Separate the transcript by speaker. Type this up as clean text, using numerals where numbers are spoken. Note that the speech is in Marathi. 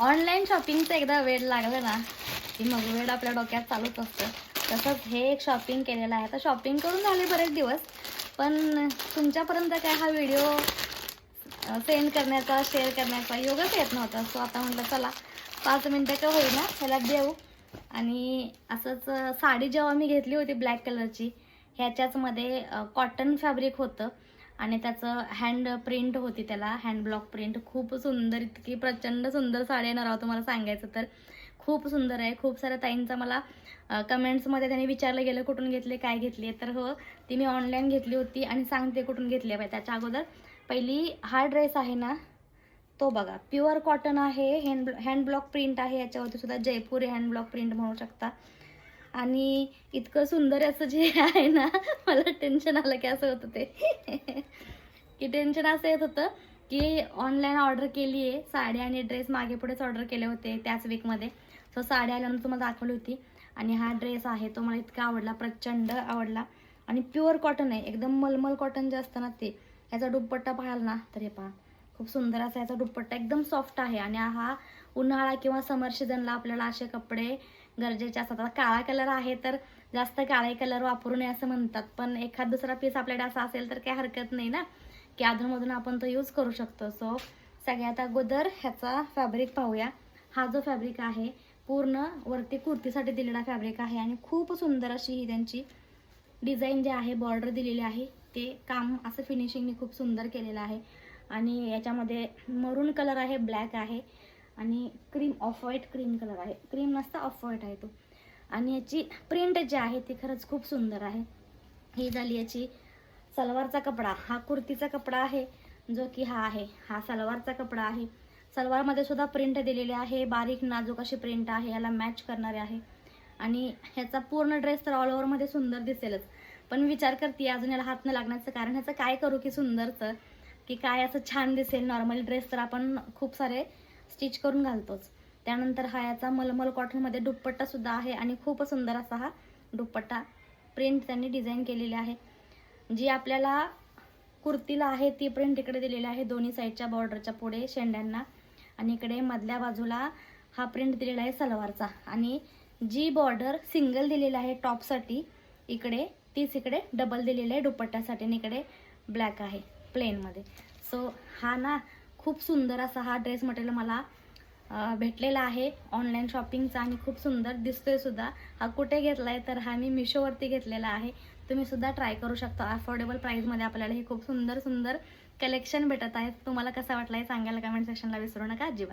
Speaker 1: ऑनलाईन शॉपिंगचं एकदा वेड लागलं ना की मग वेड आपल्या डोक्यात चालूच असतं. तसंच हे एक शॉपिंग केलेलं आहे. आता शॉपिंग करून झाले बरेच दिवस, पण तुमच्यापर्यंत काय हा व्हिडिओ सेंड करण्याचा, शेअर करण्याचा योगच येत नव्हता. सो आता म्हटलं चला 5 मिनटं का होईना ह्याला देऊ. आणि असंच साडी जेव्हा मी घेतली होती ब्लॅक कलरची, ह्याच्याचमध्ये कॉटन फॅब्रिक होतं आणि त्याचं हँड प्रिंट होती, त्याला हँड ब्लॉक प्रिंट. खूप सुंदर, इतकी प्रचंड सुंदर साडी आहे ना राव, तुम्हाला सांगायचं तर खूप सुंदर आहे. खूप साऱ्या ताईंचा मला कमेंट्समध्ये त्यांनी विचारलं गेलं कुठून घेतले, काय घेतली. तर हो, ती मी ऑनलाईन घेतली होती आणि सांगते कुठून घेतली आहे. त्याच्या अगोदर पहिली हा ड्रेस आहे ना, तो बघा, प्युअर कॉटन आहे, हँड ब्लॉक प्रिंट आहे. याच्यावरती सुद्धा जयपुरी हँड ब्लॉक प्रिंट म्हणू शकता. आणि इतकं सुंदर असं जे आहे ना, मला टेन्शन आलं की असं होतं ते की टेन्शन असं येत होतं की ऑनलाईन ऑर्डर केली आहे साडी आणि ड्रेस, मागे पुढेच ऑर्डर केले होते त्याच वीकमध्ये. सो साडी आल्यानंतर तुम्हाला दाखवली होती आणि हा ड्रेस आहे तो मला इतका आवडला, प्रचंड आवडला. आणि प्युअर कॉटन आहे, एकदम मलमल कॉटन जे असतं ना ते. ह्याचा दुपट्टा पाहाल ना तर हे पहा, खूप सुंदर असा याचा दुपट्टा, एकदम सॉफ्ट आहे. आणि हा उन्हाळा किंवा समर सीझनला आपल्याला असे कपडे गरजेचे असतात. आता काळा कलर आहे तर जास्त काळे कलर वापरू नये असं म्हणतात, पण एखाद दुसरा पीस आपल्याकडे असा असेल तर काही हरकत नाही ना, की अधूनमधून आपण तो यूज करू शकतो. सो सगळ्यात अगोदर ह्याचा फॅब्रिक पाहूया. हा जो फॅब्रिक आहे पूर्ण वरती कुर्तीसाठी दिलेला फॅब्रिक आहे आणि खूप सुंदर अशी ही त्यांची डिझाईन जे आहे, बॉर्डर दिलेली आहे, ते काम असं फिनिशिंगने खूप सुंदर केलेलं आहे. आणि याच्यामध्ये मरून कलर आहे, ब्लॅक आहे आणि cream, off white cream colour आहे. क्रीम नसता, ऑफ व्हाईट आहे तो. आणि याची प्रिंट जी आहे ती खरंच खूप सुंदर आहे. ही झाली याची सलवारचा कपडा. हा कुर्तीचा कपडा आहे जो की हा आहे, हा सलवारचा कपडा आहे. सलवारमध्ये सुद्धा प्रिंट दिलेली आहे, बारीक नाजूक अशी प्रिंट आहे, याला मॅच करणारे आहे. आणि ह्याचा पूर्ण ड्रेस तर ऑल ओव्हरमध्ये सुंदर दिसेलच, पण विचार करते अजून याला हात न लागण्याचं कारण ह्याचं काय करू की सुंदरचं, की काय असं छान दिसेल. नॉर्मली ड्रेस तर आपण खूप सारे स्टिच करून घालतोच. त्यानंतर हा याचा मलमल कॉटनमध्ये दुपट्टा सुद्धा आहे आणि खूप सुंदर असा हा दुपट्टा प्रिंट त्यांनी डिझाईन केलेली आहे. जी आपल्याला कुर्तीला आहे ती प्रिंट इकडे दिलेली आहे, दोन्ही साईडच्या बॉर्डरच्या पुढे शेंड्यांना. आणि इकडे मधल्या बाजूला हा प्रिंट दिलेला आहे सलवारचा. आणि जी बॉर्डर सिंगल दिलेली आहे टॉपसाठी इकडे, तीच इकडे डबल दिलेली आहे दुपट्ट्यासाठी. आणि इकडे ब्लॅक आहे प्लेनमध्ये. सो हा ना खूप सुंदर असा हा ड्रेस मटेरियल मला भेटलेला आहे ऑनलाईन शॉपिंगचा आणि खूप सुंदर दिसतोय सुद्धा. हा कुठे घेतला आहे तर हा मी मिशोवरती घेतलेला आहे. तुम्ही सुद्धा ट्राय करू शकता. अफोर्डेबल प्राईसमध्ये आपल्याला हे खूप सुंदर सुंदर कलेक्शन भेटत आहे. तुम्हाला कसा वाटला हे सांगायला कमेंट सेक्शनला विसरू नका अजिबात.